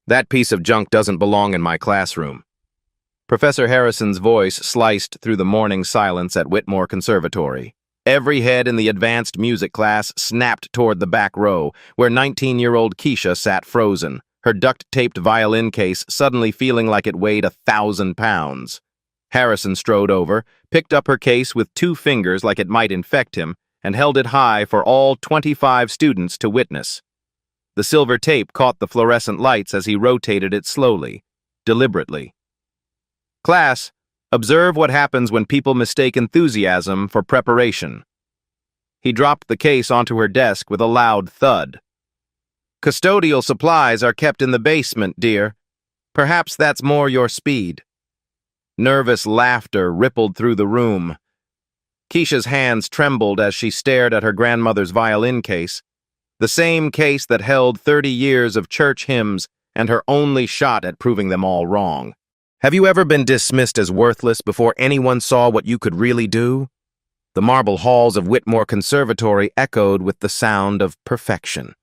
That piece of junk doesn't belong in my classroom. Professor Harrison's voice sliced through the morning silence at Whitmore Conservatory. Every head in the advanced music class snapped toward the back row, where 19-year-old Keisha sat frozen, her duct-taped violin case suddenly feeling like it weighed 1,000 pounds. Harrison strode over, picked up her case with 2 fingers like it might infect him, and held it high for all 25 students to witness. The silver tape caught the fluorescent lights as he rotated it slowly, deliberately. Class, observe what happens when people mistake enthusiasm for preparation. He dropped the case onto her desk with a loud thud. Custodial supplies are kept in the basement, dear. Perhaps that's more your speed. Nervous laughter rippled through the room. Keisha's hands trembled as she stared at her grandmother's violin case, the same case that held 30 years of church hymns and her only shot at proving them all wrong. Have you ever been dismissed as worthless before anyone saw what you could really do? The marble halls of Whitmore Conservatory echoed with the sound of perfection.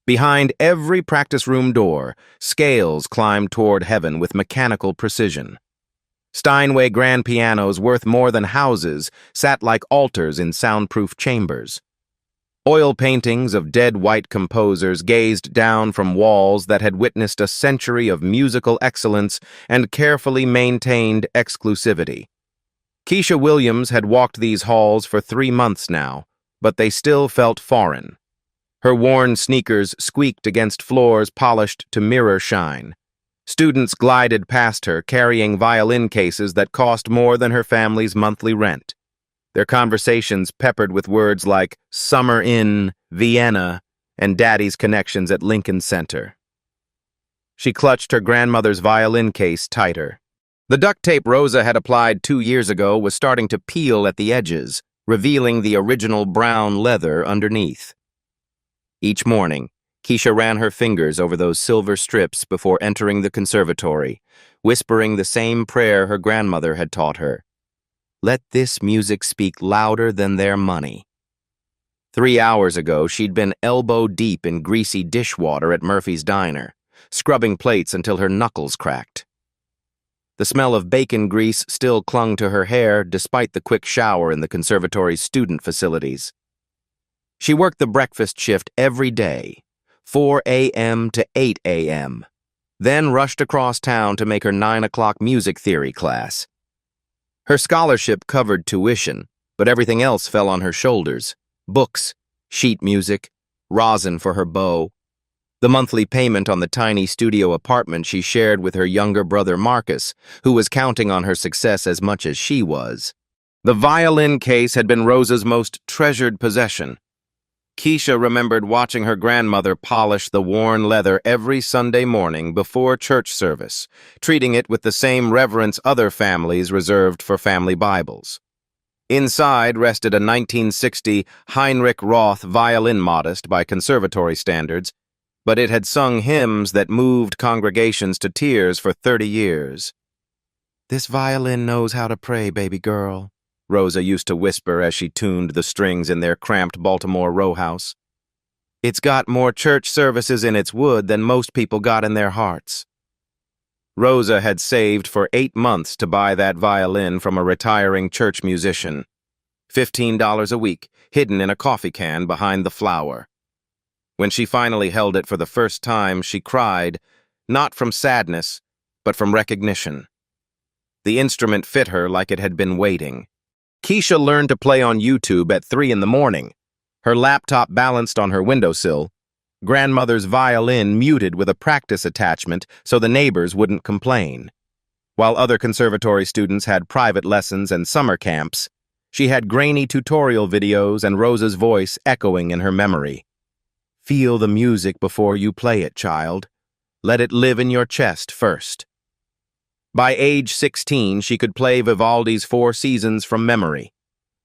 Behind every practice room door, scales climbed toward heaven with mechanical precision. Steinway grand pianos worth more than houses sat like altars in soundproof chambers. Oil paintings of dead white composers gazed down from walls that had witnessed a century of musical excellence and carefully maintained exclusivity. Keisha Williams had walked these halls for 3 months now, but they still felt foreign. Her worn sneakers squeaked against floors polished to mirror shine. Students glided past her, carrying violin cases that cost more than her family's monthly rent. Their conversations peppered with words like summer in Vienna and daddy's connections at Lincoln Center. She clutched her grandmother's violin case tighter. The duct tape Rosa had applied 2 years ago was starting to peel at the edges, revealing the original brown leather underneath. Each morning, Keisha ran her fingers over those silver strips before entering the conservatory, whispering the same prayer her grandmother had taught her. Let this music speak louder than their money. 3 hours ago, she'd been elbow-deep in greasy dishwater at Murphy's Diner, scrubbing plates until her knuckles cracked. The smell of bacon grease still clung to her hair despite the quick shower in the conservatory's student facilities. She worked the breakfast shift every day, 4 a.m. to 8 a.m., then rushed across town to make her 9 o'clock music theory class. Her scholarship covered tuition, but everything else fell on her shoulders. Books, sheet music, rosin for her bow. The monthly payment on the tiny studio apartment she shared with her younger brother Marcus, who was counting on her success as much as she was. The violin case had been Rosa's most treasured possession. Keisha remembered watching her grandmother polish the worn leather every Sunday morning before church service, treating it with the same reverence other families reserved for family Bibles. Inside rested a 1960 Heinrich Roth violin modest by conservatory standards, but it had sung hymns that moved congregations to tears for 30 years. "This violin knows how to pray, baby girl," Rosa used to whisper as she tuned the strings in their cramped Baltimore row house. "It's got more church services in its wood than most people got in their hearts." Rosa had saved for 8 months to buy that violin from a retiring church musician. $15 a week, hidden in a coffee can behind the flower. When she finally held it for the first time, she cried, not from sadness, but from recognition. The instrument fit her like it had been waiting. Keisha learned to play on YouTube at 3 in the morning, her laptop balanced on her windowsill, grandmother's violin muted with a practice attachment so the neighbors wouldn't complain. While other conservatory students had private lessons and summer camps, she had grainy tutorial videos and Rosa's voice echoing in her memory. "Feel the music before you play it, child. Let it live in your chest first." By age 16, she could play Vivaldi's Four Seasons from memory.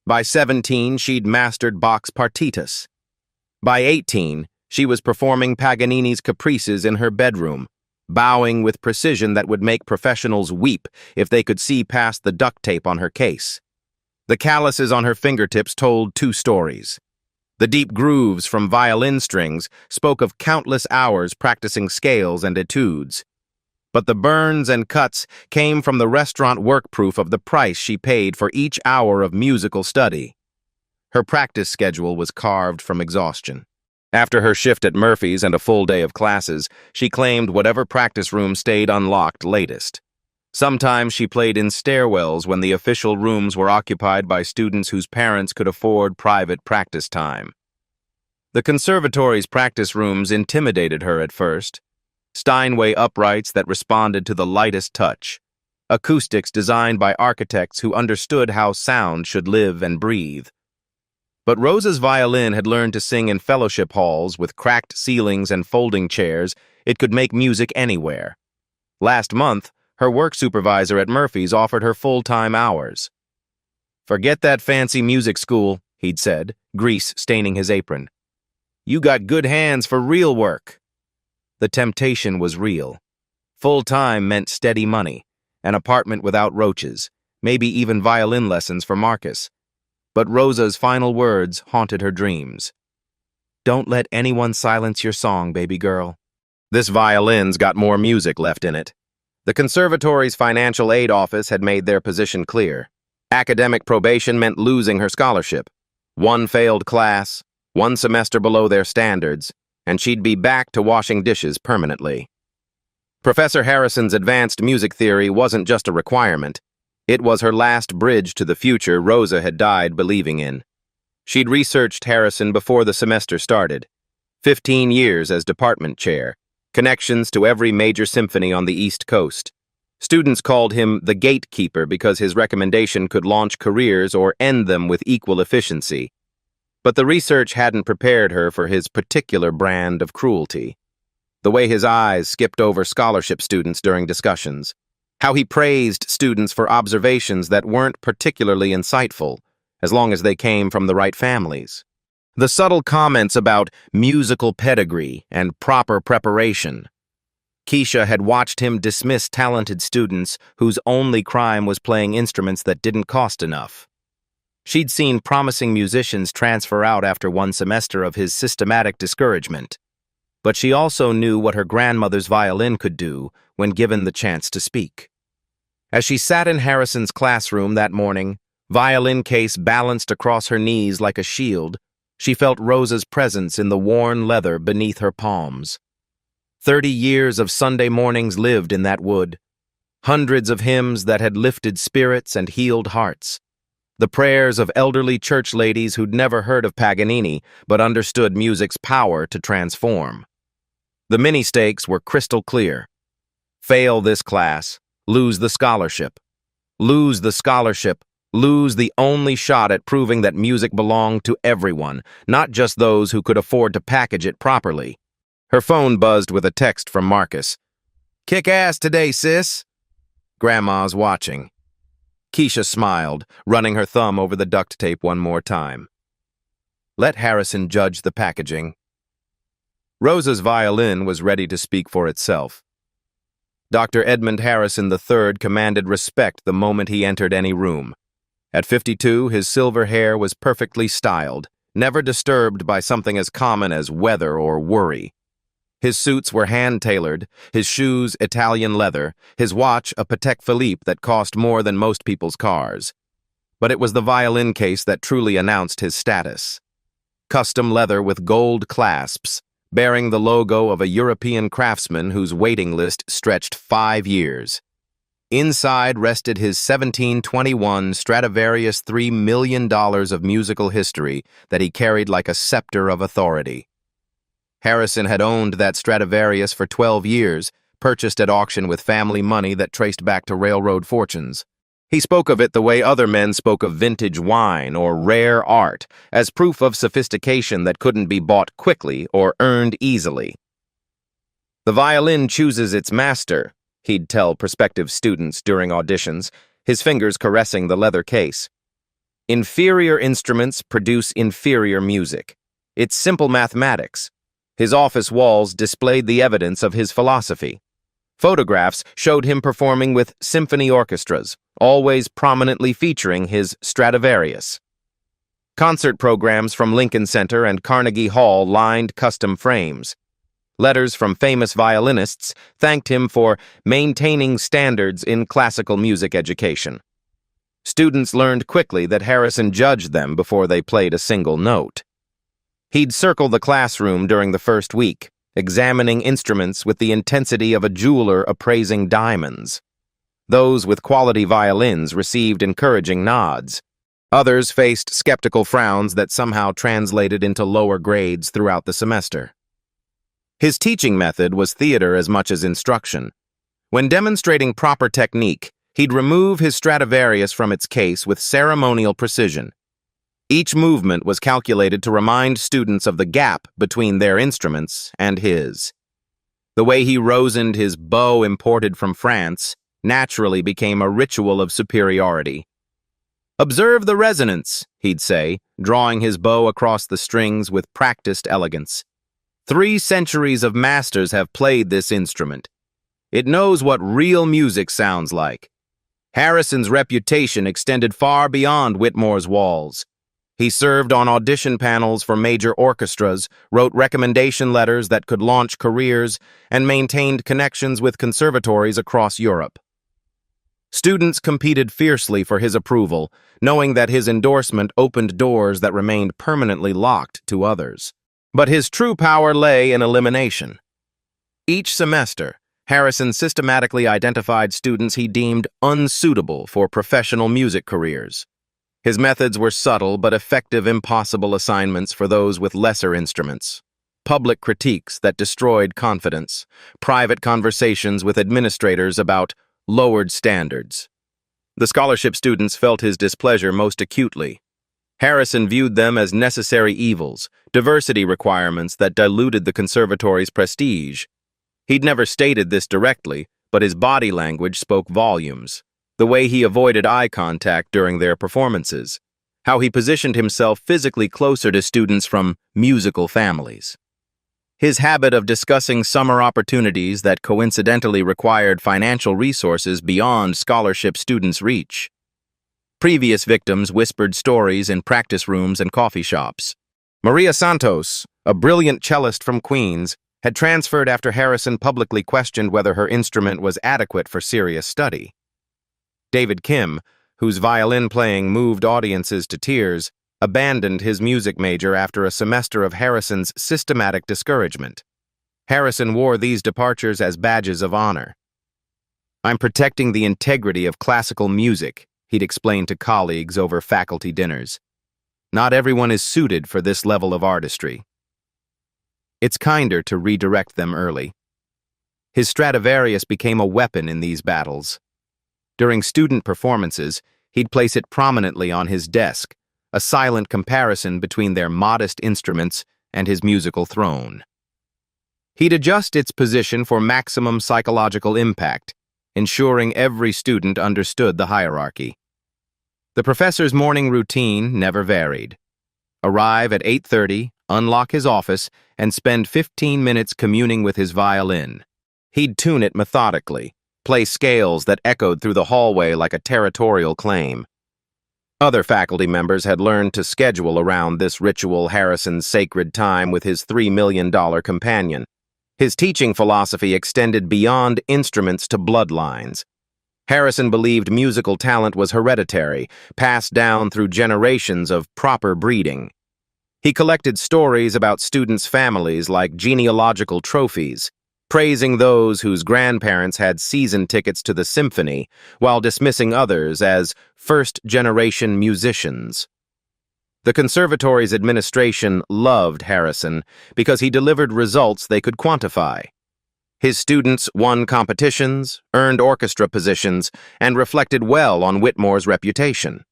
By 17, she'd mastered Bach's Partitas. By 18, she was performing Paganini's Caprices in her bedroom, bowing with precision that would make professionals weep if they could see past the duct tape on her case. The calluses on her fingertips told 2 stories. The deep grooves from violin strings spoke of countless hours practicing scales and etudes. But the burns and cuts came from the restaurant work proof of the price she paid for each hour of musical study. Her practice schedule was carved from exhaustion. After her shift at Murphy's and a full day of classes, she claimed whatever practice room stayed unlocked latest. Sometimes she played in stairwells when the official rooms were occupied by students whose parents could afford private practice time. The conservatory's practice rooms intimidated her at first. Steinway uprights that responded to the lightest touch. Acoustics designed by architects who understood how sound should live and breathe. But Rosa's violin had learned to sing in fellowship halls with cracked ceilings and folding chairs. It could make music anywhere. Last month, her work supervisor at Murphy's offered her full-time hours. "Forget that fancy music school," he'd said, grease staining his apron. "You got good hands for real work." The temptation was real. Full-time meant steady money, an apartment without roaches, maybe even violin lessons for Marcus. But Rosa's final words haunted her dreams. "Don't let anyone silence your song, baby girl." This violin's got more music left in it. The conservatory's financial aid office had made their position clear. Academic probation meant losing her scholarship. One failed class, one semester below their standards, and she'd be back to washing dishes permanently. Professor Harrison's advanced music theory wasn't just a requirement. It was her last bridge to the future Rosa had died believing in. She'd researched Harrison before the semester started. 15 years as department chair. Connections to every major symphony on the East Coast. Students called him the gatekeeper because his recommendation could launch careers or end them with equal efficiency. But the research hadn't prepared her for his particular brand of cruelty. The way his eyes skipped over scholarship students during discussions. How he praised students for observations that weren't particularly insightful, as long as they came from the right families. The subtle comments about musical pedigree and proper preparation. Keisha had watched him dismiss talented students whose only crime was playing instruments that didn't cost enough. She'd seen promising musicians transfer out after one semester of his systematic discouragement. But she also knew what her grandmother's violin could do when given the chance to speak. As she sat in Harrison's classroom that morning, violin case balanced across her knees like a shield, she felt Rosa's presence in the worn leather beneath her palms. 30 years of Sunday mornings lived in that wood. Hundreds of hymns that had lifted spirits and healed hearts. The prayers of elderly church ladies who'd never heard of Paganini but understood music's power to transform. The mini-stakes were crystal clear. Fail this class, lose the scholarship. Lose the scholarship, lose the only shot at proving that music belonged to everyone, not just those who could afford to package it properly. Her phone buzzed with a text from Marcus. "Kick ass today, sis." Grandma's watching. Keisha smiled, running her thumb over the duct tape one more time. Let Harrison judge the packaging. Rosa's violin was ready to speak for itself. Dr. Edmund Harrison III commanded respect the moment he entered any room. At 52, his silver hair was perfectly styled, never disturbed by something as common as weather or worry. His suits were hand-tailored, his shoes Italian leather, his watch a Patek Philippe that cost more than most people's cars. But it was the violin case that truly announced his status. Custom leather with gold clasps, bearing the logo of a European craftsman whose waiting list stretched 5 years. Inside rested his 1721 Stradivarius $3 million of musical history that he carried like a scepter of authority. Harrison had owned that Stradivarius for 12 years, purchased at auction with family money that traced back to railroad fortunes. He spoke of it the way other men spoke of vintage wine or rare art, as proof of sophistication that couldn't be bought quickly or earned easily. The violin chooses its master, he'd tell prospective students during auditions, his fingers caressing the leather case. Inferior instruments produce inferior music. It's simple mathematics. His office walls displayed the evidence of his philosophy. Photographs showed him performing with symphony orchestras, always prominently featuring his Stradivarius. Concert programs from Lincoln Center and Carnegie Hall lined custom frames. Letters from famous violinists thanked him for maintaining standards in classical music education. Students learned quickly that Harrison judged them before they played a single note. He'd circle the classroom during the first week, examining instruments with the intensity of a jeweler appraising diamonds. Those with quality violins received encouraging nods. Others faced skeptical frowns that somehow translated into lower grades throughout the semester. His teaching method was theater as much as instruction. When demonstrating proper technique, he'd remove his Stradivarius from its case with ceremonial precision. Each movement was calculated to remind students of the gap between their instruments and his. The way he rosined his bow imported from France naturally became a ritual of superiority. "Observe the resonance," he'd say, drawing his bow across the strings with practiced elegance. 3 centuries of masters have played this instrument. It knows what real music sounds like. Harrison's reputation extended far beyond Whitmore's walls. He served on audition panels for major orchestras, wrote recommendation letters that could launch careers, and maintained connections with conservatories across Europe. Students competed fiercely for his approval, knowing that his endorsement opened doors that remained permanently locked to others. But his true power lay in elimination. Each semester, Harrison systematically identified students he deemed unsuitable for professional music careers. His methods were subtle but effective impossible assignments for those with lesser instruments. Public critiques that destroyed confidence, private conversations with administrators about lowered standards. The scholarship students felt his displeasure most acutely. Harrison viewed them as necessary evils, diversity requirements that diluted the conservatory's prestige. He'd never stated this directly, but his body language spoke volumes. The way he avoided eye contact during their performances, how he positioned himself physically closer to students from musical families. His habit of discussing summer opportunities that coincidentally required financial resources beyond scholarship students' reach. Previous victims whispered stories in practice rooms and coffee shops. Maria Santos, a brilliant cellist from Queens, had transferred after Harrison publicly questioned whether her instrument was adequate for serious study. David Kim, whose violin playing moved audiences to tears, abandoned his music major after a semester of Harrison's systematic discouragement. Harrison wore these departures as badges of honor. "I'm protecting the integrity of classical music," he'd explained to colleagues over faculty dinners. "Not everyone is suited for this level of artistry." It's kinder to redirect them early. His Stradivarius became a weapon in these battles. During student performances, he'd place it prominently on his desk, a silent comparison between their modest instruments and his musical throne. He'd adjust its position for maximum psychological impact, ensuring every student understood the hierarchy. The professor's morning routine never varied. Arrive at 8:30, unlock his office, and spend 15 minutes communing with his violin. He'd tune it methodically, play scales that echoed through the hallway like a territorial claim. Other faculty members had learned to schedule around this ritual Harrison's sacred time with his $3 million companion. His teaching philosophy extended beyond instruments to bloodlines. Harrison believed musical talent was hereditary, passed down through generations of proper breeding. He collected stories about students' families like genealogical trophies, praising those whose grandparents had season tickets to the symphony, while dismissing others as first-generation musicians. The conservatory's administration loved Harrison because he delivered results they could quantify. His students won competitions, earned orchestra positions, and reflected well on Whitmore's reputation.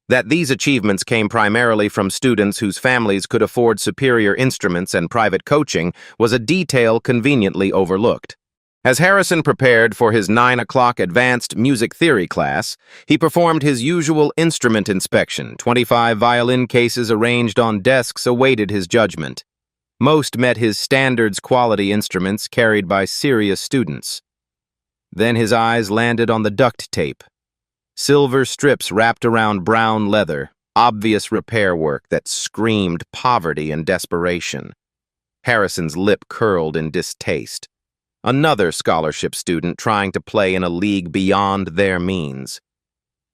That these achievements came primarily from students whose families could afford superior instruments and private coaching was a detail conveniently overlooked. As Harrison prepared for his 9 o'clock advanced music theory class, he performed his usual instrument inspection. 25 violin cases arranged on desks awaited his judgment. Most met his standards quality instruments carried by serious students. Then his eyes landed on the duct tape. Silver strips wrapped around brown leather, obvious repair work that screamed poverty and desperation. Harrison's lip curled in distaste. Another scholarship student trying to play in a league beyond their means.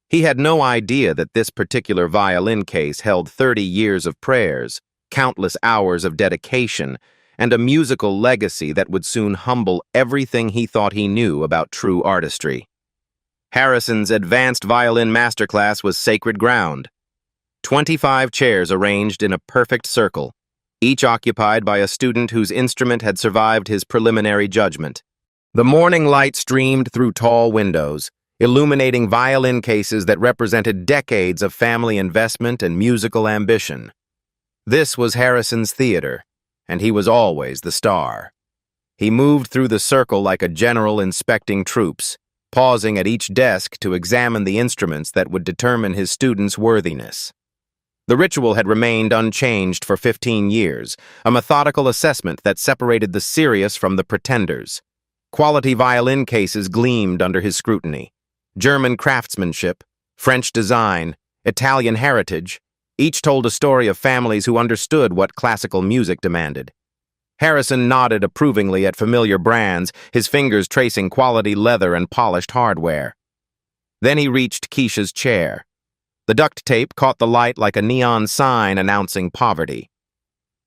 He had no idea that this particular violin case held 30 years of prayers, countless hours of dedication, and a musical legacy that would soon humble everything he thought he knew about true artistry. Harrison's advanced violin masterclass was sacred ground. 25 chairs arranged in a perfect circle, each occupied by a student whose instrument had survived his preliminary judgment. The morning light streamed through tall windows, illuminating violin cases that represented decades of family investment and musical ambition. This was Harrison's theater, and he was always the star. He moved through the circle like a general inspecting troops, pausing at each desk to examine the instruments that would determine his students' worthiness. The ritual had remained unchanged for 15 years, a methodical assessment that separated the serious from the pretenders. Quality violin cases gleamed under his scrutiny. German craftsmanship, French design, Italian heritage, each told a story of families who understood what classical music demanded. Harrison nodded approvingly at familiar brands, his fingers tracing quality leather and polished hardware. Then he reached Keisha's chair. The duct tape caught the light like a neon sign announcing poverty.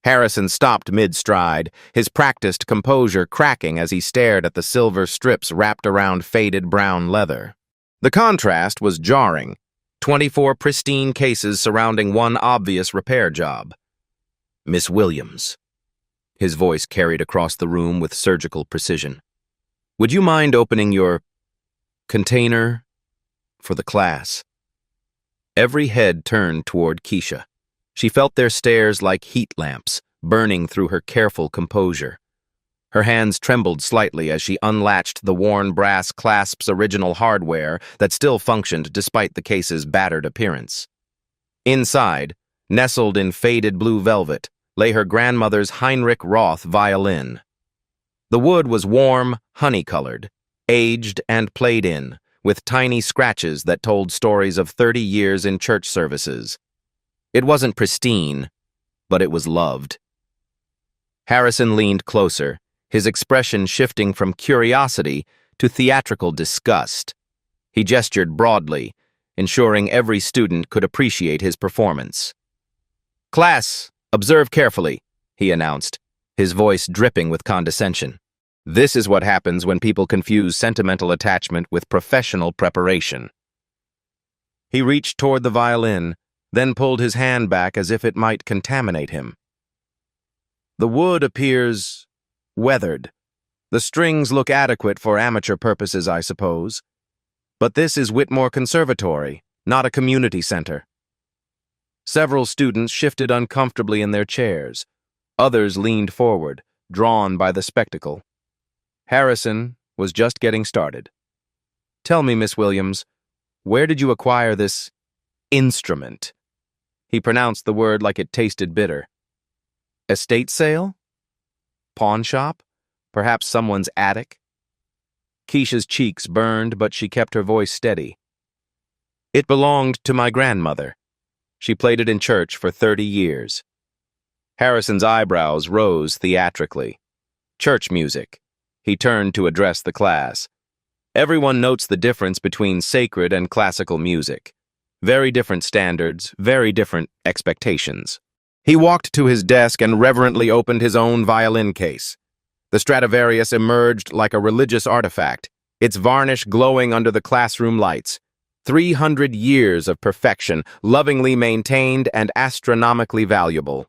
Harrison stopped mid-stride, his practiced composure cracking as he stared at the silver strips wrapped around faded brown leather. The contrast was jarring. 24 pristine cases surrounding one obvious repair job. "Miss Williams." His voice carried across the room with surgical precision. "Would you mind opening your container for the class?" Every head turned toward Keisha. She felt their stares like heat lamps, burning through her careful composure. Her hands trembled slightly as she unlatched the worn brass clasp's original hardware that still functioned despite the case's battered appearance. Inside, nestled in faded blue velvet, lay her grandmother's Heinrich Roth violin. The wood was warm, honey-colored, aged and played in, with tiny scratches that told stories of 30 years in church services. It wasn't pristine, but it was loved. Harrison leaned closer, his expression shifting from curiosity to theatrical disgust. He gestured broadly, ensuring every student could appreciate his performance. "Class, observe carefully," he announced, his voice dripping with condescension. "This is what happens when people confuse sentimental attachment with professional preparation." He reached toward the violin, then pulled his hand back as if it might contaminate him. "The wood appears weathered. The strings look adequate for amateur purposes, I suppose. But this is Whitmore Conservatory, not a community center." Several students shifted uncomfortably in their chairs. Others leaned forward, drawn by the spectacle. Harrison was just getting started. "Tell me, Miss Williams, where did you acquire this instrument?" He pronounced the word like it tasted bitter. "Estate sale? Pawn shop? Perhaps someone's attic?" Keisha's cheeks burned, but she kept her voice steady. "It belonged to my grandmother. She played it in church for 30 years. Harrison's eyebrows rose theatrically. "Church music." He turned to address the class. "Everyone notes the difference between sacred and classical music. Very different standards, very different expectations." He walked to his desk and reverently opened his own violin case. The Stradivarius emerged like a religious artifact, its varnish glowing under the classroom lights. 300 years of perfection, lovingly maintained and astronomically valuable.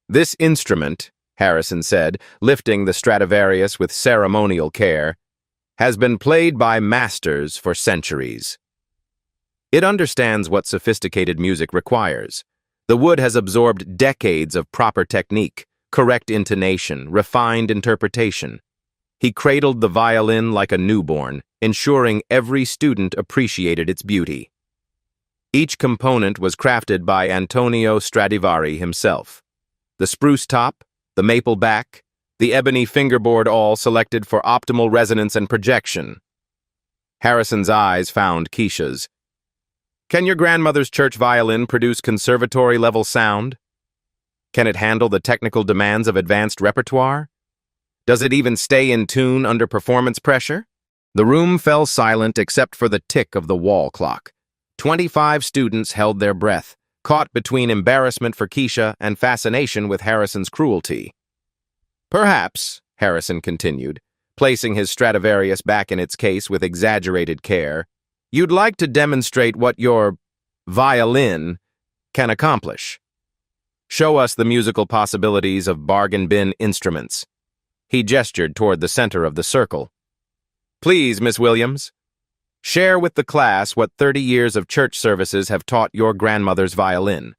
"This instrument," Harrison said, lifting the Stradivarius with ceremonial care, "has been played by masters for centuries. It understands what sophisticated music requires. The wood has absorbed decades of proper technique, correct intonation, refined interpretation. He cradled the violin like a newborn, ensuring every student appreciated its beauty. Each component was crafted by Antonio Stradivari himself. The spruce top, the maple back, the ebony fingerboard, all selected for optimal resonance and projection." Harrison's eyes found Keisha's. Can your grandmother's church violin produce conservatory-level sound? Can it handle the technical demands of advanced repertoire? Does it even stay in tune under performance pressure? The room fell silent except for the tick of the wall clock. 25 students held their breath, caught between embarrassment for Keisha and fascination with Harrison's cruelty. Perhaps, Harrison continued, placing his Stradivarius back in its case with exaggerated care, you'd like to demonstrate what your violin can accomplish. Show us the musical possibilities of bargain bin instruments. He gestured toward the center of the circle. Please, Miss Williams, share with the class what 30 years of church services have taught your grandmother's violin.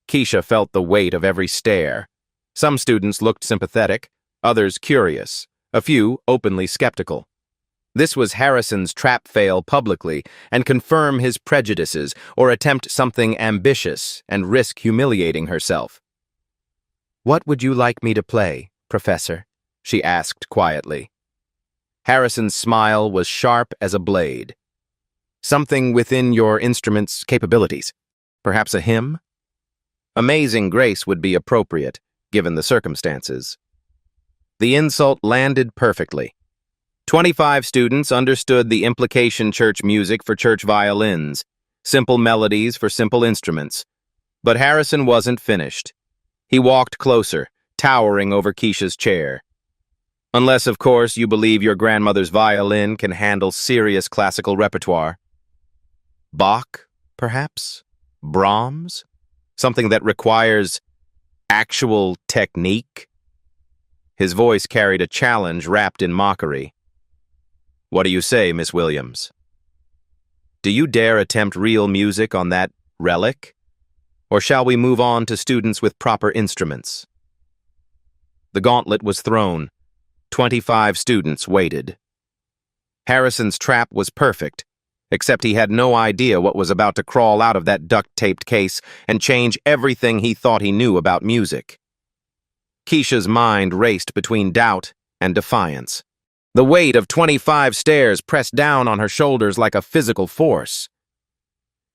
Keisha felt the weight of every stare. Some students looked sympathetic, others curious, a few openly skeptical. This was Harrison's trap fail publicly and confirm his prejudices or attempt something ambitious and risk humiliating herself. What would you like me to play, Professor? She asked quietly. Harrison's smile was sharp as a blade. Something within your instrument's capabilities. Perhaps a hymn? Amazing Grace would be appropriate, given the circumstances. The insult landed perfectly. 25 students understood the implication church music for church violins, simple melodies for simple instruments. But Harrison wasn't finished. He walked closer, towering over Keisha's chair. Unless, of course, you believe your grandmother's violin can handle serious classical repertoire. Bach, perhaps? Brahms? Something that requires actual technique? His voice carried a challenge wrapped in mockery. What do you say, Miss Williams? Do you dare attempt real music on that relic? Or shall we move on to students with proper instruments? The gauntlet was thrown. 25 students waited. Harrison's trap was perfect, except he had no idea what was about to crawl out of that duct-taped case and change everything he thought he knew about music. Keisha's mind raced between doubt and defiance. The weight of 25 stares pressed down on her shoulders like a physical force.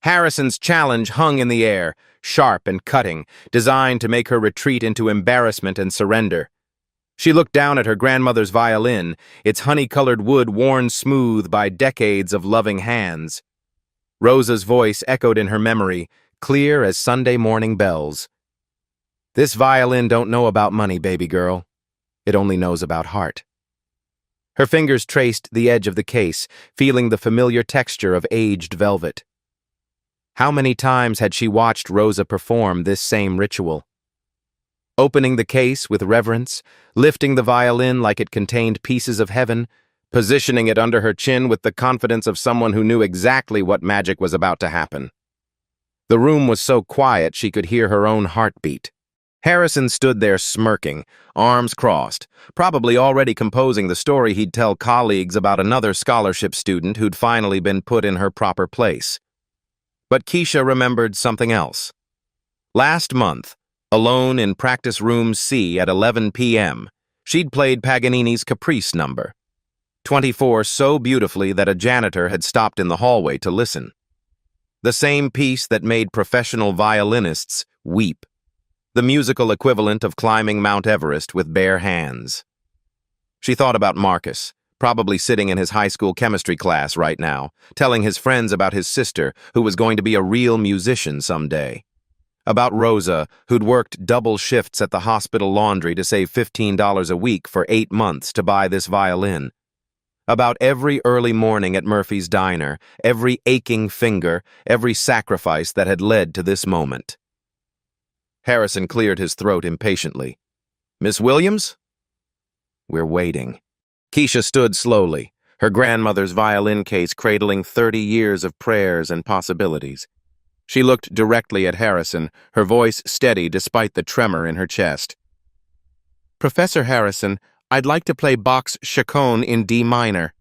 Harrison's challenge hung in the air, sharp and cutting, designed to make her retreat into embarrassment and surrender. She looked down at her grandmother's violin, its honey-colored wood worn smooth by decades of loving hands. Rosa's voice echoed in her memory, clear as Sunday morning bells. This violin don't know about money, baby girl. It only knows about heart. Her fingers traced the edge of the case, feeling the familiar texture of aged velvet. How many times had she watched Rosa perform this same ritual? Opening the case with reverence, lifting the violin like it contained pieces of heaven, positioning it under her chin with the confidence of someone who knew exactly what magic was about to happen. The room was so quiet she could hear her own heartbeat. Harrison stood there smirking, arms crossed, probably already composing the story he'd tell colleagues about another scholarship student who'd finally been put in her proper place. But Keisha remembered something else. Last month, alone in practice room C at 11 p.m., she'd played Paganini's Caprice number, 24 so beautifully that a janitor had stopped in the hallway to listen. The same piece that made professional violinists weep. The musical equivalent of climbing Mount Everest with bare hands. She thought about Marcus, probably sitting in his high school chemistry class right now, telling his friends about his sister, who was going to be a real musician someday. About Rosa, who'd worked double shifts at the hospital laundry to save $15 a week for 8 months to buy this violin. About every early morning at Murphy's Diner, every aching finger, every sacrifice that had led to this moment. Harrison cleared his throat impatiently. Miss Williams? We're waiting. Keisha stood slowly, her grandmother's violin case cradling 30 years of prayers and possibilities. She looked directly at Harrison, her voice steady despite the tremor in her chest. Professor Harrison, I'd like to play Bach's Chaconne in D minor.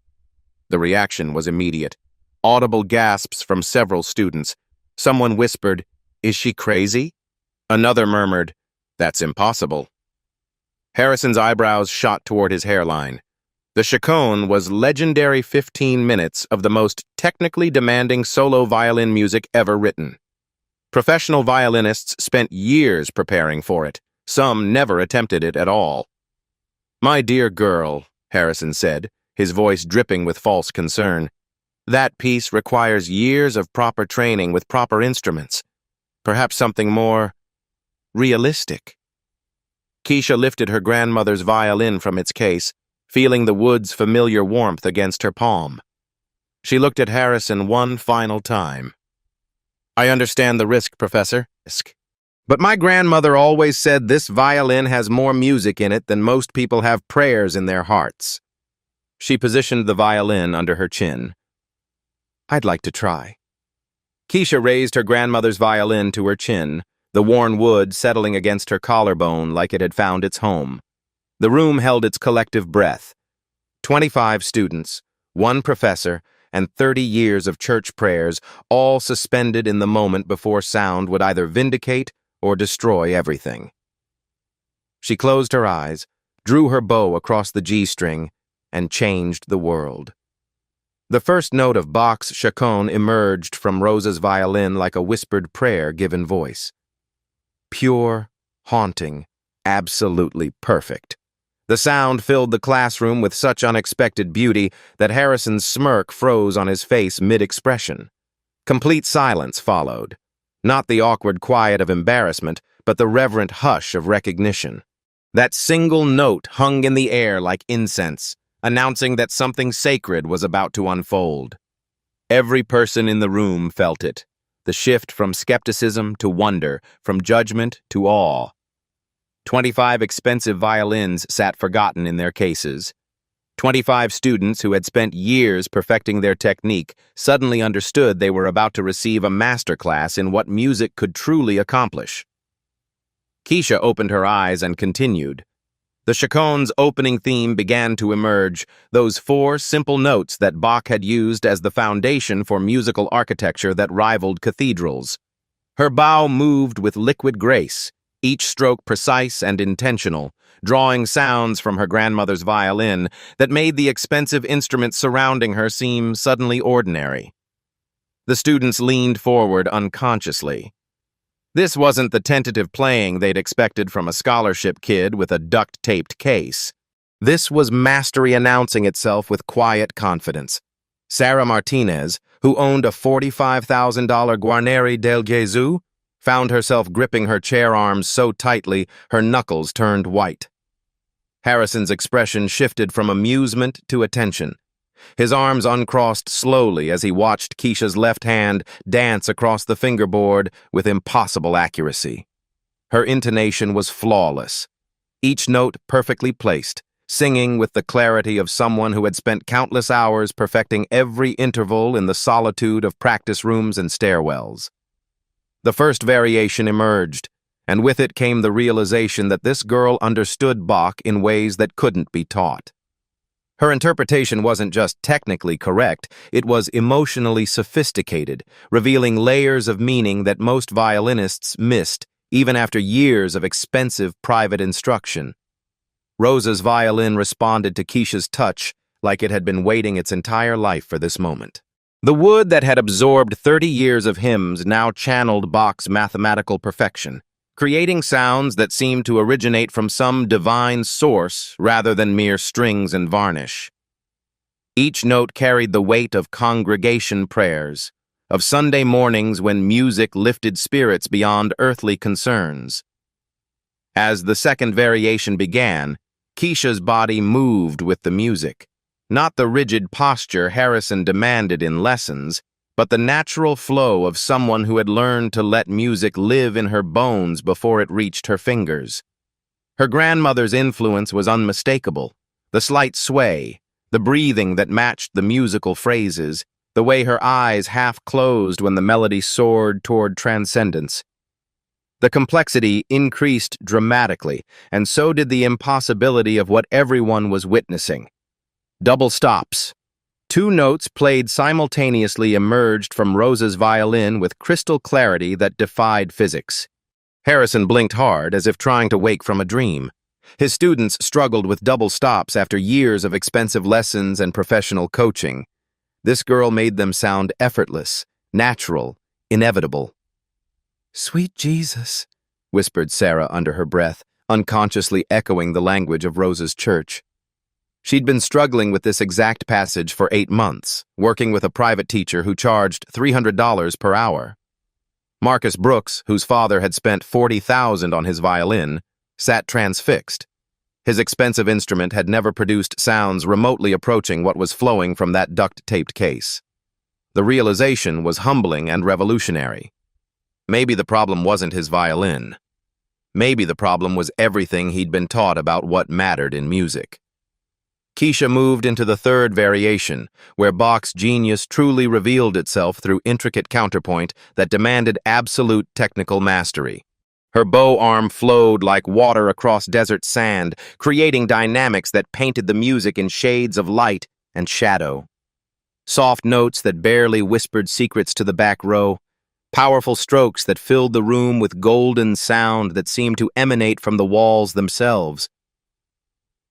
The reaction was immediate. Audible gasps from several students. Someone whispered, Is she crazy? Another murmured, That's impossible. Harrison's eyebrows shot toward his hairline. The chaconne was legendary 15 minutes of the most technically demanding solo violin music ever written. Professional violinists spent years preparing for it. Some never attempted it at all. "My dear girl," Harrison said, his voice dripping with false concern, "that piece requires years of proper training with proper instruments. Perhaps something more realistic." Keisha lifted her grandmother's violin from its case, feeling the wood's familiar warmth against her palm. She looked at Harrison one final time. "I understand the risk, Professor. But my grandmother always said this violin has more music in it than most people have prayers in their hearts." She positioned the violin under her chin. "I'd like to try." Keisha raised her grandmother's violin to her chin, the worn wood settling against her collarbone like it had found its home. The room held its collective breath. 25 students, 1 professor, and 30 years of church prayers, all suspended in the moment before sound would either vindicate or destroy everything. She closed her eyes, drew her bow across the G-string, and changed the world. The first note of Bach's chaconne emerged from Rosa's violin like a whispered prayer given voice. Pure, haunting, absolutely perfect. The sound filled the classroom with such unexpected beauty that Harrison's smirk froze on his face mid-expression. Complete silence followed. Not the awkward quiet of embarrassment, but the reverent hush of recognition. That single note hung in the air like incense, announcing that something sacred was about to unfold. Every person in the room felt it, the shift from skepticism to wonder, from judgment to awe. 25 expensive violins sat forgotten in their cases. 25 students who had spent years perfecting their technique suddenly understood they were about to receive a masterclass in what music could truly accomplish. Keisha opened her eyes and continued. The chaconne's opening theme began to emerge, those 4 simple notes that Bach had used as the foundation for musical architecture that rivaled cathedrals. Her bow moved with liquid grace, each stroke precise and intentional, drawing sounds from her grandmother's violin that made the expensive instruments surrounding her seem suddenly ordinary. The students leaned forward unconsciously. This wasn't the tentative playing they'd expected from a scholarship kid with a duct-taped case. This was mastery announcing itself with quiet confidence. Sarah Martinez, who owned a $45,000 Guarneri del Gesù, found herself gripping her chair arms so tightly her knuckles turned white. Harrison's expression shifted from amusement to attention. His arms uncrossed slowly as he watched Keisha's left hand dance across the fingerboard with impossible accuracy. Her intonation was flawless, each note perfectly placed, singing with the clarity of someone who had spent countless hours perfecting every interval in the solitude of practice rooms and stairwells. The first variation emerged, and with it came the realization that this girl understood Bach in ways that couldn't be taught. Her interpretation wasn't just technically correct, it was emotionally sophisticated, revealing layers of meaning that most violinists missed, even after years of expensive private instruction. Rosa's violin responded to Keisha's touch like it had been waiting its entire life for this moment. The wood that had absorbed 30 years of hymns now channeled Bach's mathematical perfection, creating sounds that seemed to originate from some divine source rather than mere strings and varnish. Each note carried the weight of congregation prayers, of Sunday mornings when music lifted spirits beyond earthly concerns. As the second variation began, Keisha's body moved with the music. Not the rigid posture Harrison demanded in lessons, but the natural flow of someone who had learned to let music live in her bones before it reached her fingers. Her grandmother's influence was unmistakable. The slight sway, the breathing that matched the musical phrases, the way her eyes half closed when the melody soared toward transcendence. The complexity increased dramatically, and so did the impossibility of what everyone was witnessing. Double stops. 2 notes played simultaneously emerged from Rosa's violin with crystal clarity that defied physics. Harrison blinked hard as if trying to wake from a dream. His students struggled with double stops after years of expensive lessons and professional coaching. This girl made them sound effortless, natural, inevitable. "Sweet Jesus," whispered Sarah under her breath, unconsciously echoing the language of Rose's church. She'd been struggling with this exact passage for 8 months, working with a private teacher who charged $300 per hour. Marcus Brooks, whose father had spent $40,000 on his violin, sat transfixed. His expensive instrument had never produced sounds remotely approaching what was flowing from that duct-taped case. The realization was humbling and revolutionary. Maybe the problem wasn't his violin. Maybe the problem was everything he'd been taught about what mattered in music. Keisha moved into the third variation, where Bach's genius truly revealed itself through intricate counterpoint that demanded absolute technical mastery. Her bow arm flowed like water across desert sand, creating dynamics that painted the music in shades of light and shadow. Soft notes that barely whispered secrets to the back row, powerful strokes that filled the room with golden sound that seemed to emanate from the walls themselves.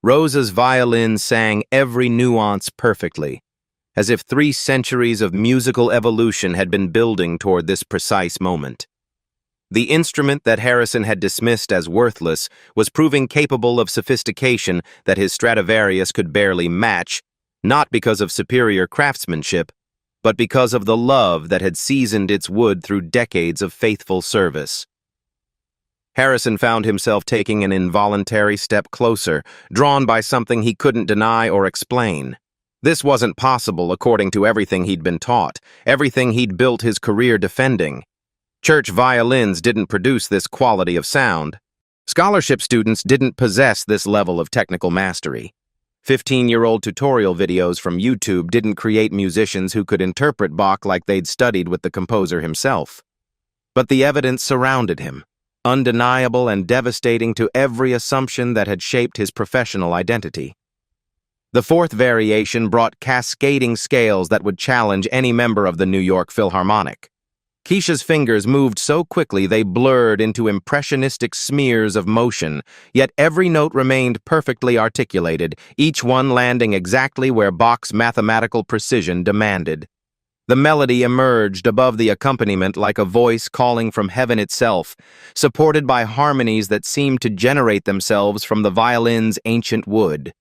Rose's violin sang every nuance perfectly, as if 3 centuries of musical evolution had been building toward this precise moment. The instrument that Harrison had dismissed as worthless was proving capable of sophistication that his Stradivarius could barely match, not because of superior craftsmanship, but because of the love that had seasoned its wood through decades of faithful service. Harrison found himself taking an involuntary step closer, drawn by something he couldn't deny or explain. This wasn't possible according to everything he'd been taught, everything he'd built his career defending. Church violins didn't produce this quality of sound. Scholarship students didn't possess this level of technical mastery. 15-year-old tutorial videos from YouTube didn't create musicians who could interpret Bach like they'd studied with the composer himself. But the evidence surrounded him, undeniable and devastating to every assumption that had shaped his professional identity. The fourth variation brought cascading scales that would challenge any member of the New York Philharmonic. Keisha's fingers moved so quickly they blurred into impressionistic smears of motion, yet every note remained perfectly articulated, each one landing exactly where Bach's mathematical precision demanded. The melody emerged above the accompaniment like a voice calling from heaven itself, supported by harmonies that seemed to generate themselves from the violin's ancient wood.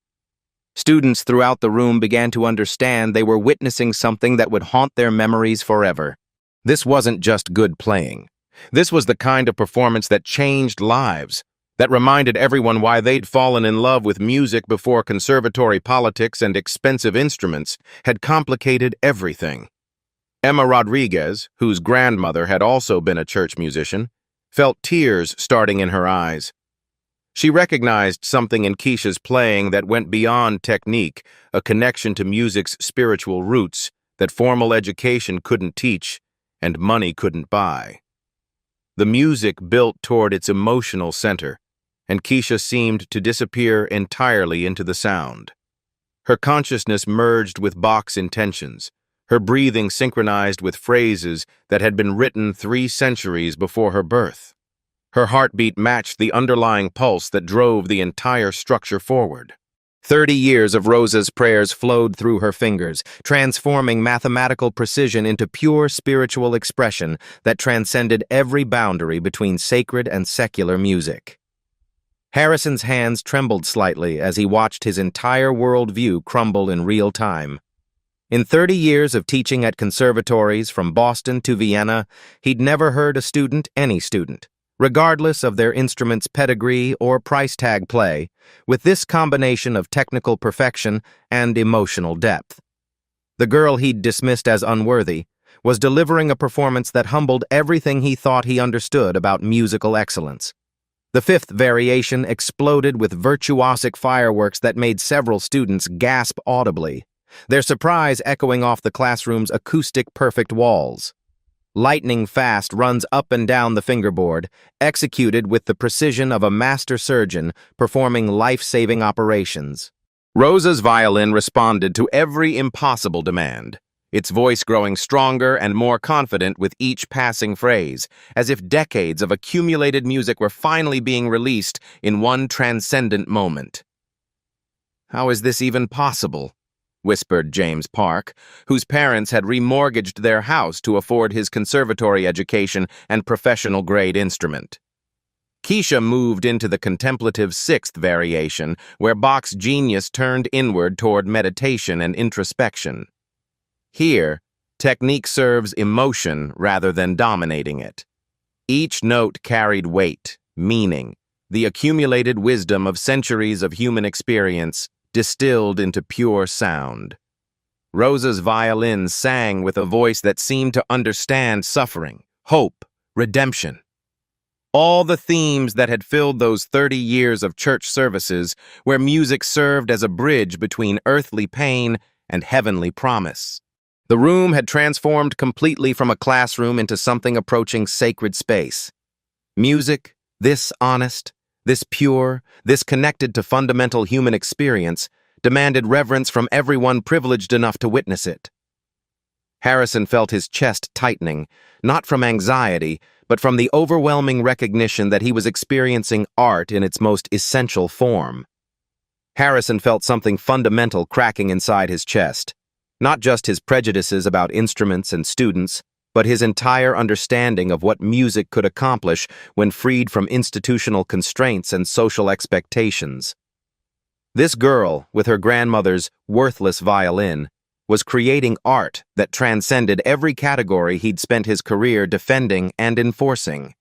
Students throughout the room began to understand they were witnessing something that would haunt their memories forever. This wasn't just good playing. This was the kind of performance that changed lives, that reminded everyone why they'd fallen in love with music before conservatory politics and expensive instruments had complicated everything. Emma Rodriguez, whose grandmother had also been a church musician, felt tears starting in her eyes. She recognized something in Keisha's playing that went beyond technique, a connection to music's spiritual roots that formal education couldn't teach and money couldn't buy. The music built toward its emotional center, and Keisha seemed to disappear entirely into the sound. Her consciousness merged with Bach's intentions, her breathing synchronized with phrases that had been written 3 centuries before her birth. Her heartbeat matched the underlying pulse that drove the entire structure forward. 30 years of Rose's prayers flowed through her fingers, transforming mathematical precision into pure spiritual expression that transcended every boundary between sacred and secular music. Harrison's hands trembled slightly as he watched his entire worldview crumble in real time. In 30 years of teaching at conservatories from Boston to Vienna, he'd never heard a student, any student, regardless of their instrument's pedigree or price tag play, with this combination of technical perfection and emotional depth. The girl he'd dismissed as unworthy was delivering a performance that humbled everything he thought he understood about musical excellence. The fifth variation exploded with virtuosic fireworks that made several students gasp audibly, their surprise echoing off the classroom's acoustic perfect walls. Lightning fast runs up and down the fingerboard, executed with the precision of a master surgeon performing life-saving operations. Rose's violin responded to every impossible demand. its voice growing stronger and more confident with each passing phrase, as if decades of accumulated music were finally being released in one transcendent moment. "How is this even possible?" whispered James Park, whose parents had remortgaged their house to afford his conservatory education and professional-grade instrument. Keisha moved into the contemplative sixth variation, where Bach's genius turned inward toward meditation and introspection. Here, technique serves emotion rather than dominating it. Each note carried weight, meaning, the accumulated wisdom of centuries of human experience distilled into pure sound. Rosa's violin sang with a voice that seemed to understand suffering, hope, redemption. All the themes that had filled those 30 years of church services where music served as a bridge between earthly pain and heavenly promise. The room had transformed completely from a classroom into something approaching sacred space. Music, this honest, this pure, this connected to fundamental human experience, demanded reverence from everyone privileged enough to witness it. Harrison felt his chest tightening, not from anxiety, but from the overwhelming recognition that he was experiencing art in its most essential form. Harrison felt something fundamental cracking inside his chest. Not just his prejudices about instruments and students, but his entire understanding of what music could accomplish when freed from institutional constraints and social expectations. This girl, with her grandmother's worthless violin, was creating art that transcended every category he'd spent his career defending and enforcing.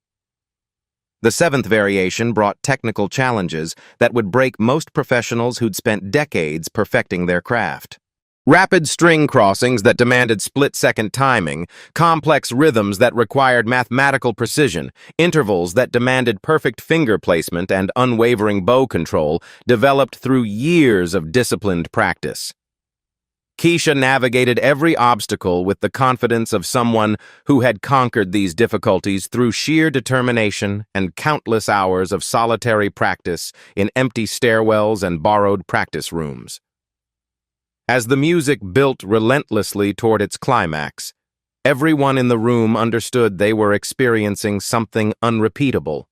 The seventh variation brought technical challenges that would break most professionals who'd spent decades perfecting their craft. Rapid string crossings that demanded split-second timing, complex rhythms that required mathematical precision, intervals that demanded perfect finger placement and unwavering bow control developed through years of disciplined practice. Keisha navigated every obstacle with the confidence of someone who had conquered these difficulties through sheer determination and countless hours of solitary practice in empty stairwells and borrowed practice rooms. As the music built relentlessly toward its climax, everyone in the room understood they were experiencing something unrepeatable,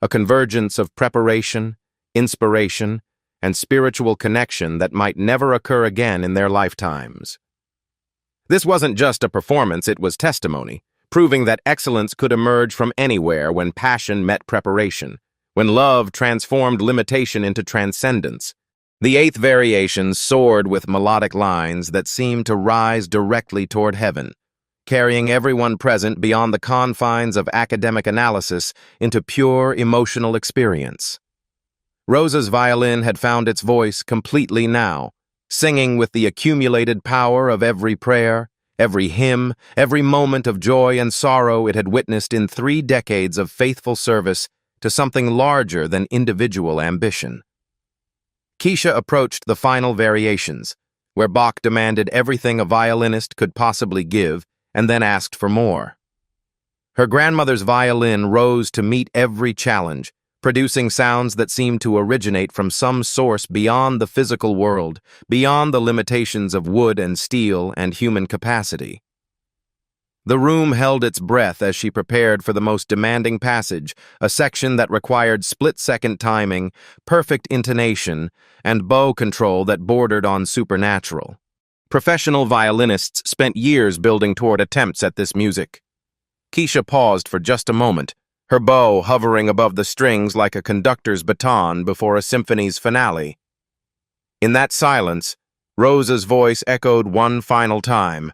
a convergence of preparation, inspiration, and spiritual connection that might never occur again in their lifetimes. This wasn't just a performance, it was testimony, proving that excellence could emerge from anywhere when passion met preparation, when love transformed limitation into transcendence. The eighth variation soared with melodic lines that seemed to rise directly toward heaven, carrying everyone present beyond the confines of academic analysis into pure emotional experience. Rosa's violin had found its voice completely now, singing with the accumulated power of every prayer, every hymn, every moment of joy and sorrow it had witnessed in 3 decades of faithful service to something larger than individual ambition. Keisha approached the final variations, where Bach demanded everything a violinist could possibly give and then asked for more. Her grandmother's violin rose to meet every challenge, producing sounds that seemed to originate from some source beyond the physical world, beyond the limitations of wood and steel and human capacity. The room held its breath as she prepared for the most demanding passage, a section that required split-second timing, perfect intonation, and bow control that bordered on supernatural. Professional violinists spent years building toward attempts at this music. Keisha paused for just a moment, her bow hovering above the strings like a conductor's baton before a symphony's finale. In that silence, Rosa's voice echoed one final time.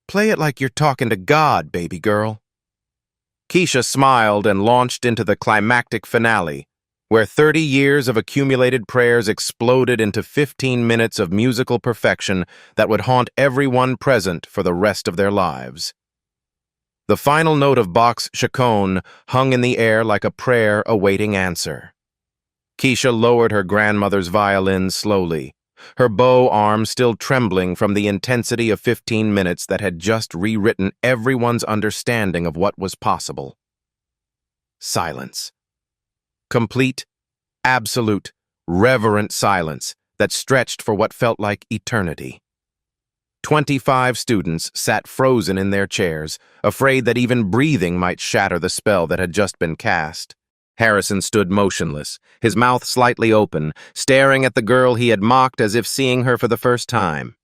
"Play it like you're talking to God, baby girl." Keisha smiled and launched into the climactic finale, where 30 years of accumulated prayers exploded into 15 minutes of musical perfection that would haunt everyone present for the rest of their lives. The final note of Bach's chaconne hung in the air like a prayer awaiting answer. Keisha lowered her grandmother's violin slowly, her bow arm still trembling from the intensity of 15 minutes that had just rewritten everyone's understanding of what was possible. Silence. Complete, absolute, reverent silence that stretched for what felt like eternity. 25 students sat frozen in their chairs, afraid that even breathing might shatter the spell that had just been cast. Harrison stood motionless, his mouth slightly open, staring at the girl he had mocked as if seeing her for the first time.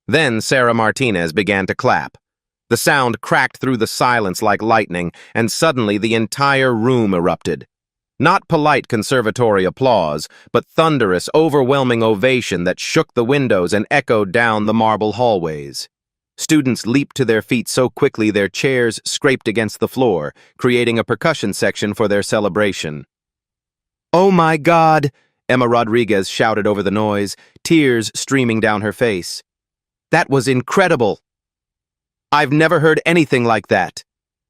Then Sarah Martinez began to clap. The sound cracked through the silence like lightning, and suddenly the entire room erupted. Not polite conservatory applause, but thunderous, overwhelming ovation that shook the windows and echoed down the marble hallways. Students leaped to their feet so quickly their chairs scraped against the floor, creating a percussion section for their celebration. "Oh my God!" Emma Rodriguez shouted over the noise, tears streaming down her face. "That was incredible!" "I've never heard anything like that,"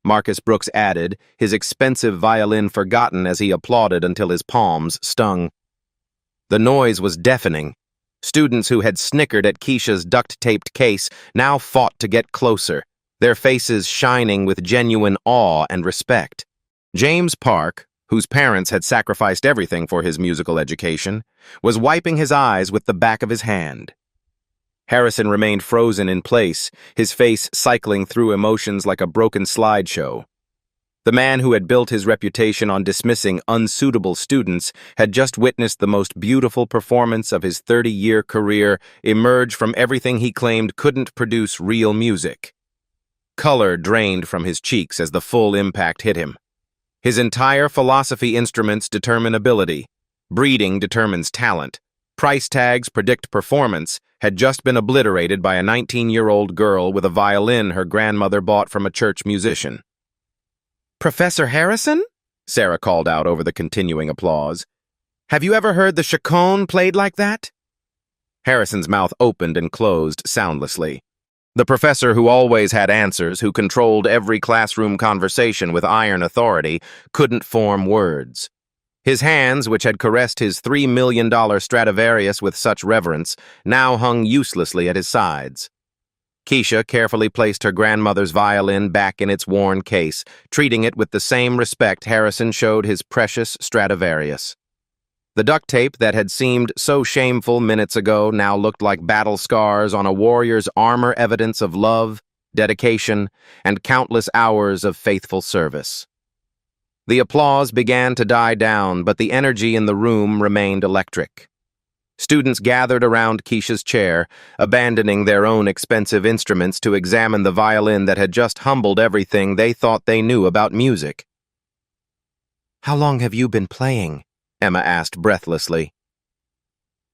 Marcus Brooks added, his expensive violin forgotten as he applauded until his palms stung. The noise was deafening. Students who had snickered at Keisha's duct-taped case now fought to get closer, their faces shining with genuine awe and respect. James Park, whose parents had sacrificed everything for his musical education, was wiping his eyes with the back of his hand. Harrison remained frozen in place, his face cycling through emotions like a broken slideshow. The man who had built his reputation on dismissing unsuitable students had just witnessed the most beautiful performance of his 30-year career emerge from everything he claimed couldn't produce real music. Color drained from his cheeks as the full impact hit him. His entire philosophy instruments determine ability. Breeding determines talent. Price tags predict performance had just been obliterated by a 19-year-old girl with a violin her grandmother bought from a church musician. "Professor Harrison?" Sarah called out over the continuing applause. "Have you ever heard the chaconne played like that?" Harrison's mouth opened and closed soundlessly. The professor who always had answers, who controlled every classroom conversation with iron authority, couldn't form words. His hands, which had caressed his $3 million Stradivarius with such reverence, now hung uselessly at his sides. Keisha carefully placed her grandmother's violin back in its worn case, treating it with the same respect Harrison showed his precious Stradivarius. The duct tape that had seemed so shameful minutes ago now looked like battle scars on a warrior's armor, evidence of love, dedication, and countless hours of faithful service. The applause began to die down, but the energy in the room remained electric. Students gathered around Keisha's chair, abandoning their own expensive instruments to examine the violin that had just humbled everything they thought they knew about music. "How long have you been playing?" Emma asked breathlessly.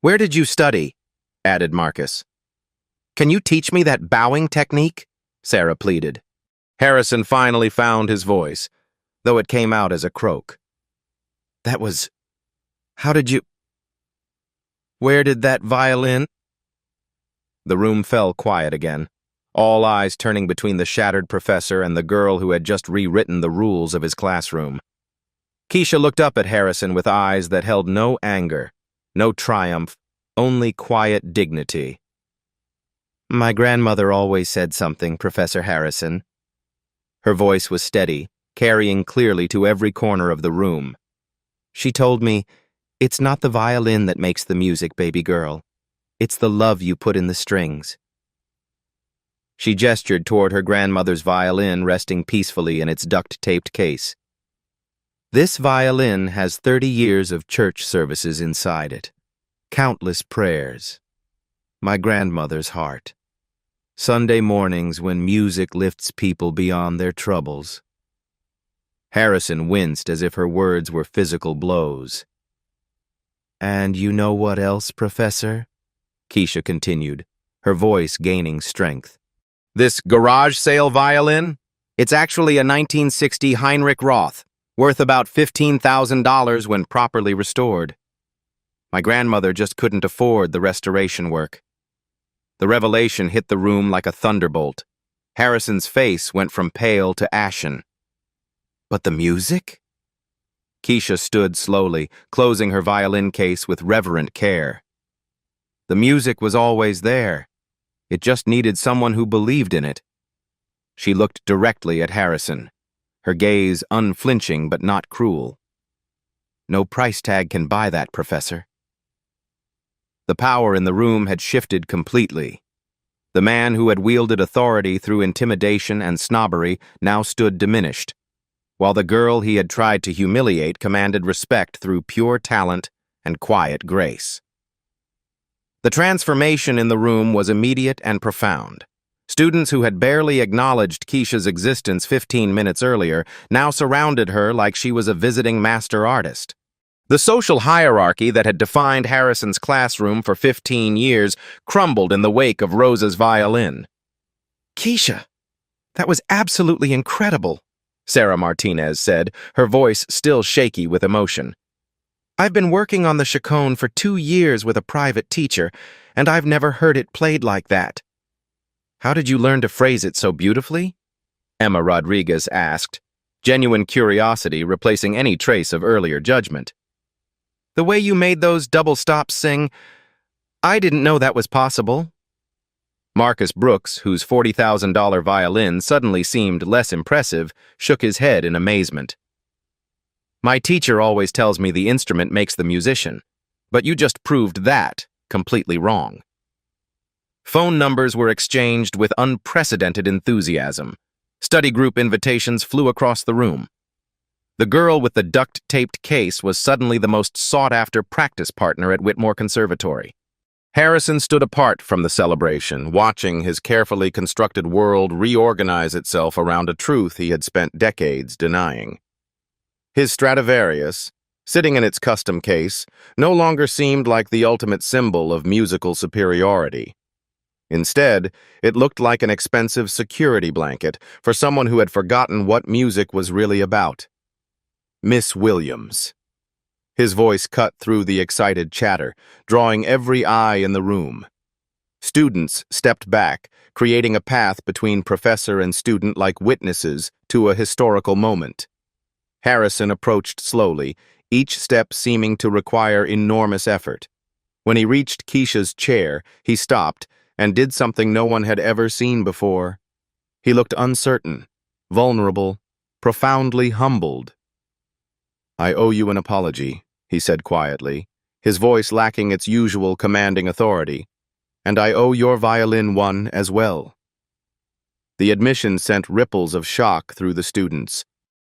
"Where did you study?" added Marcus. "Can you teach me that bowing technique?" Sarah pleaded. Harrison finally found his voice, though it came out as a croak. How did you... Where did that violin... The room fell quiet again, all eyes turning between the shattered professor and the girl who had just rewritten the rules of his classroom. Keisha looked up at Harrison with eyes that held no anger, no triumph, only quiet dignity. "My grandmother always said something, Professor Harrison." Her voice was steady, carrying clearly to every corner of the room. "She told me, it's not the violin that makes the music, baby girl. It's the love you put in the strings." She gestured toward her grandmother's violin resting peacefully in its duct-taped case. "This violin has 30 years of church services inside it. Countless prayers. My grandmother's heart. Sunday mornings when music lifts people beyond their troubles." Harrison winced as if her words were physical blows. "And you know what else, Professor?" Keisha continued, her voice gaining strength. "This garage sale violin? It's actually a 1960 Heinrich Roth, worth about $15,000 when properly restored. My grandmother just couldn't afford the restoration work." The revelation hit the room like a thunderbolt. Harrison's face went from pale to ashen. "But the music?" Keisha stood slowly, closing her violin case with reverent care. "The music was always there. It just needed someone who believed in it." She looked directly at Harrison, her gaze unflinching but not cruel. "No price tag can buy that, Professor." The power in the room had shifted completely. The man who had wielded authority through intimidation and snobbery now stood diminished, while the girl he had tried to humiliate commanded respect through pure talent and quiet grace. The transformation in the room was immediate and profound. Students who had barely acknowledged Keisha's existence 15 minutes earlier now surrounded her like she was a visiting master artist. The social hierarchy that had defined Harrison's classroom for 15 years crumbled in the wake of Rosa's violin. "Keisha, that was absolutely incredible," Sarah Martinez said, her voice still shaky with emotion. "I've been working on the chaconne for 2 years with a private teacher, and I've never heard it played like that." "How did you learn to phrase it so beautifully?" Emma Rodriguez asked, genuine curiosity replacing any trace of earlier judgment. "The way you made those double stops sing, I didn't know that was possible." Marcus Brooks, whose $40,000 violin suddenly seemed less impressive, shook his head in amazement. "My teacher always tells me the instrument makes the musician, but you just proved that completely wrong." Phone numbers were exchanged with unprecedented enthusiasm. Study group invitations flew across the room. The girl with the duct-taped case was suddenly the most sought-after practice partner at Whitmore Conservatory. Harrison stood apart from the celebration, watching his carefully constructed world reorganize itself around a truth he had spent decades denying. His Stradivarius, sitting in its custom case, no longer seemed like the ultimate symbol of musical superiority. Instead, it looked like an expensive security blanket for someone who had forgotten what music was really about. "Miss Williams." His voice cut through the excited chatter, drawing every eye in the room. Students stepped back, creating a path between professor and student like witnesses to a historical moment. Harrison approached slowly, each step seeming to require enormous effort. When he reached Keisha's chair, he stopped and did something no one had ever seen before. He looked uncertain, vulnerable, profoundly humbled. "I owe you an apology," he said quietly, his voice lacking its usual commanding authority. "And I owe your violin one as well." The admission sent ripples of shock through the students.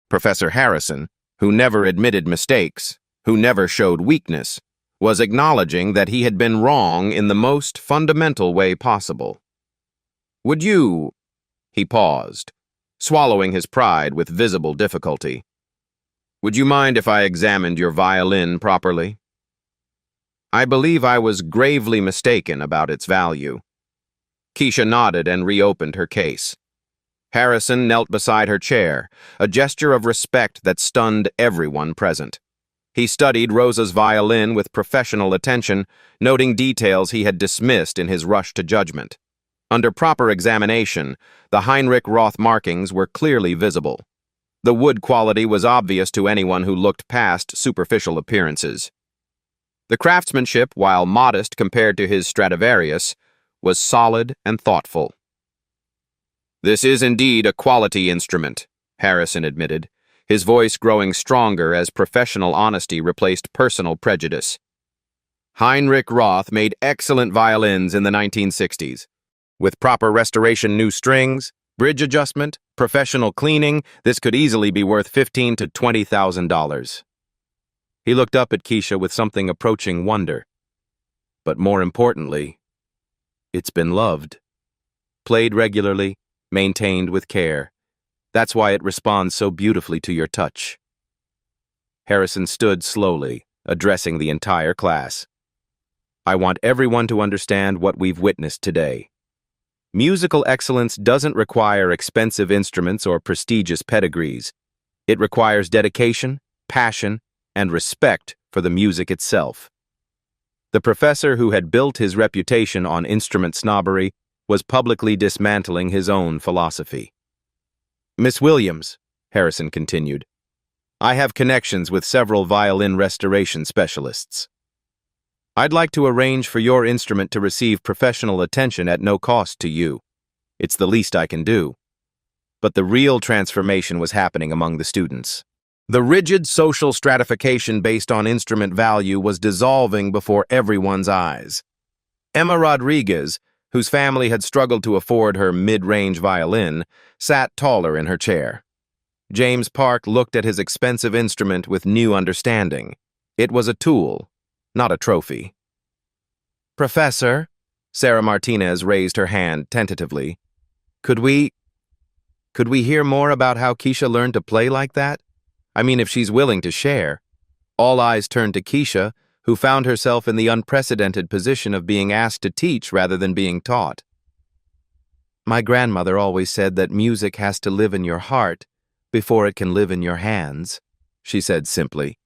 Professor Harrison, who never admitted mistakes, who never showed weakness, was acknowledging that he had been wrong in the most fundamental way possible. "Would you—" He paused, swallowing his pride with visible difficulty. "Would you mind if I examined your violin properly? I believe I was gravely mistaken about its value." Keisha nodded and reopened her case. Harrison knelt beside her chair, a gesture of respect that stunned everyone present. He studied Rosa's violin with professional attention, noting details he had dismissed in his rush to judgment. Under proper examination, the Heinrich Roth markings were clearly visible. The wood quality was obvious to anyone who looked past superficial appearances. The craftsmanship, while modest compared to his Stradivarius, was solid and thoughtful. "This is indeed a quality instrument," Harrison admitted, his voice growing stronger as professional honesty replaced personal prejudice. "Heinrich Roth made excellent violins in the 1960s. With proper restoration, new strings, bridge adjustment, professional cleaning, this could easily be worth $15,000 to $20,000. He looked up at Keisha with something approaching wonder. But more importantly, it's been loved. Played regularly, maintained with care. That's why it responds so beautifully to your touch." Harrison stood slowly, addressing the entire class. "I want everyone to understand what we've witnessed today. Musical excellence doesn't require expensive instruments or prestigious pedigrees. It requires dedication, passion, and respect for the music itself." The professor who had built his reputation on instrument snobbery was publicly dismantling his own philosophy. "Miss Williams," Harrison continued, "I have connections with several violin restoration specialists. I'd like to arrange for your instrument to receive professional attention at no cost to you. It's the least I can do." But the real transformation was happening among the students. The rigid social stratification based on instrument value was dissolving before everyone's eyes. Emma Rodriguez, whose family had struggled to afford her mid-range violin, sat taller in her chair. James Park looked at his expensive instrument with new understanding. It was a tool, not a trophy. "Professor," Sarah Martinez raised her hand tentatively. Could we hear more about how Keisha learned to play like that? I mean, if she's willing to share." All eyes turned to Keisha, who found herself in the unprecedented position of being asked to teach rather than being taught. "My grandmother always said that music has to live in your heart before it can live in your hands," she said simply.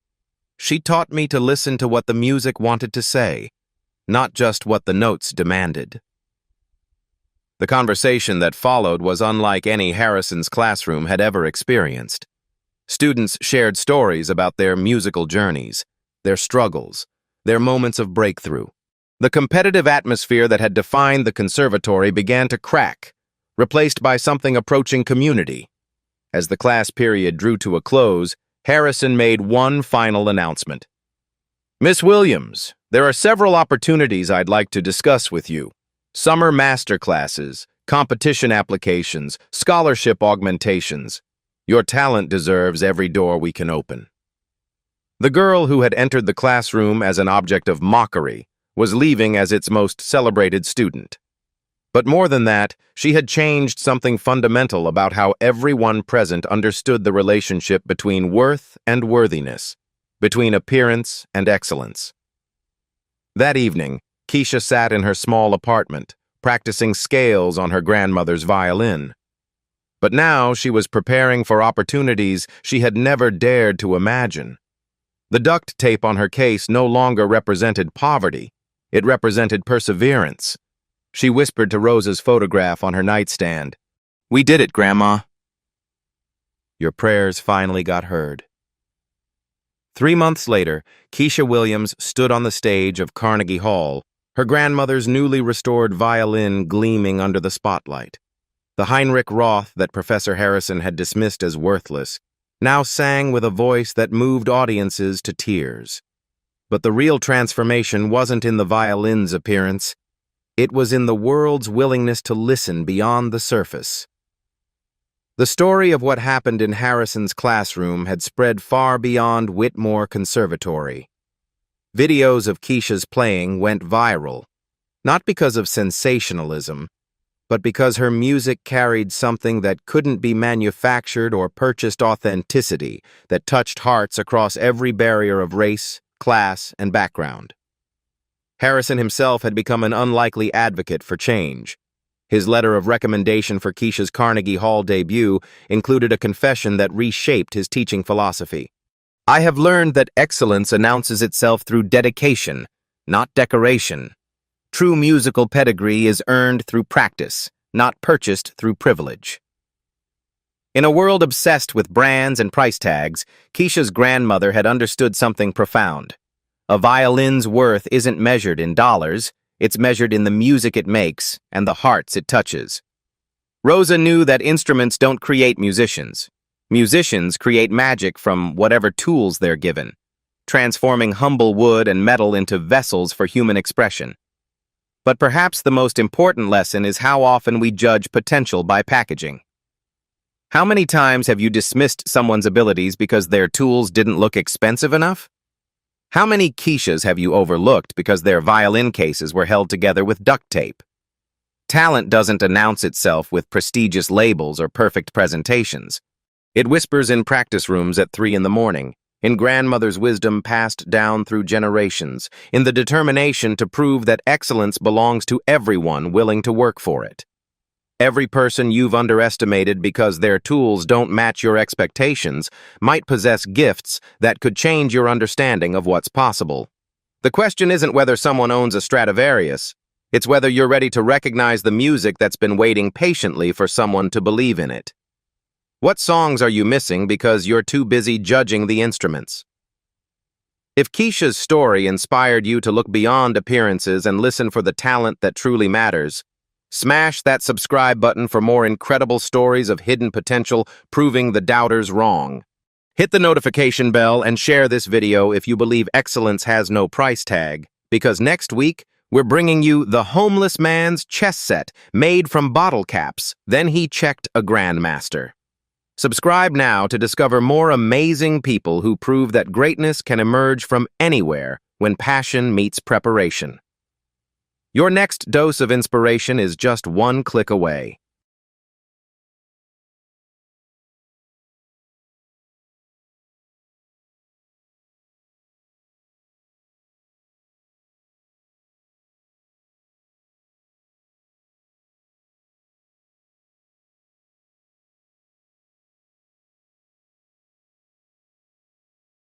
"She taught me to listen to what the music wanted to say, not just what the notes demanded." The conversation that followed was unlike any Harrison's classroom had ever experienced. Students shared stories about their musical journeys, their struggles, their moments of breakthrough. The competitive atmosphere that had defined the conservatory began to crack, replaced by something approaching community. As the class period drew to a close, Harrison made one final announcement. "Miss Williams, there are several opportunities I'd like to discuss with you. Summer master classes, competition applications, scholarship augmentations. Your talent deserves every door we can open." The girl who had entered the classroom as an object of mockery was leaving as its most celebrated student. But more than that, she had changed something fundamental about how everyone present understood the relationship between worth and worthiness, between appearance and excellence. That evening, Keisha sat in her small apartment, practicing scales on her grandmother's violin. But now she was preparing for opportunities she had never dared to imagine. The duct tape on her case no longer represented poverty. It represented perseverance. She whispered to Rosa's photograph on her nightstand. "We did it, Grandma." Your prayers finally got heard. 3 months later, Keisha Williams stood on the stage of Carnegie Hall, her grandmother's newly restored violin gleaming under the spotlight. The Heinrich Roth that Professor Harrison had dismissed as worthless now sang with a voice that moved audiences to tears. But the real transformation wasn't in the violin's appearance. It was in the world's willingness to listen beyond the surface. The story of what happened in Harrison's classroom had spread far beyond Whitmore Conservatory. Videos of Keisha's playing went viral, not because of sensationalism, but because her music carried something that couldn't be manufactured or purchased: authenticity that touched hearts across every barrier of race, class, and background. Harrison himself had become an unlikely advocate for change. His letter of recommendation for Keisha's Carnegie Hall debut included a confession that reshaped his teaching philosophy. "I have learned that excellence announces itself through dedication, not decoration. True musical pedigree is earned through practice, not purchased through privilege." In a world obsessed with brands and price tags, Keisha's grandmother had understood something profound. A violin's worth isn't measured in dollars, it's measured in the music it makes and the hearts it touches. Rosa knew that instruments don't create musicians. Musicians create magic from whatever tools they're given, transforming humble wood and metal into vessels for human expression. But perhaps the most important lesson is how often we judge potential by packaging. How many times have you dismissed someone's abilities because their tools didn't look expensive enough? How many Keishas have you overlooked because their violin cases were held together with duct tape? Talent doesn't announce itself with prestigious labels or perfect presentations. It whispers in practice rooms at 3 in the morning, in grandmother's wisdom passed down through generations, in the determination to prove that excellence belongs to everyone willing to work for it. Every person you've underestimated because their tools don't match your expectations might possess gifts that could change your understanding of what's possible. The question isn't whether someone owns a Stradivarius, it's whether you're ready to recognize the music that's been waiting patiently for someone to believe in it. What songs are you missing because you're too busy judging the instruments? If Keisha's story inspired you to look beyond appearances and listen for the talent that truly matters, smash that subscribe button for more incredible stories of hidden potential proving the doubters wrong. Hit the notification bell and share this video if you believe excellence has no price tag, because next week, We're bringing you the homeless man's chess set, made from bottle caps. Then he checked a grandmaster. Subscribe now to discover more amazing people who prove that greatness can emerge from anywhere when passion meets preparation. Your next dose of inspiration is just one click away.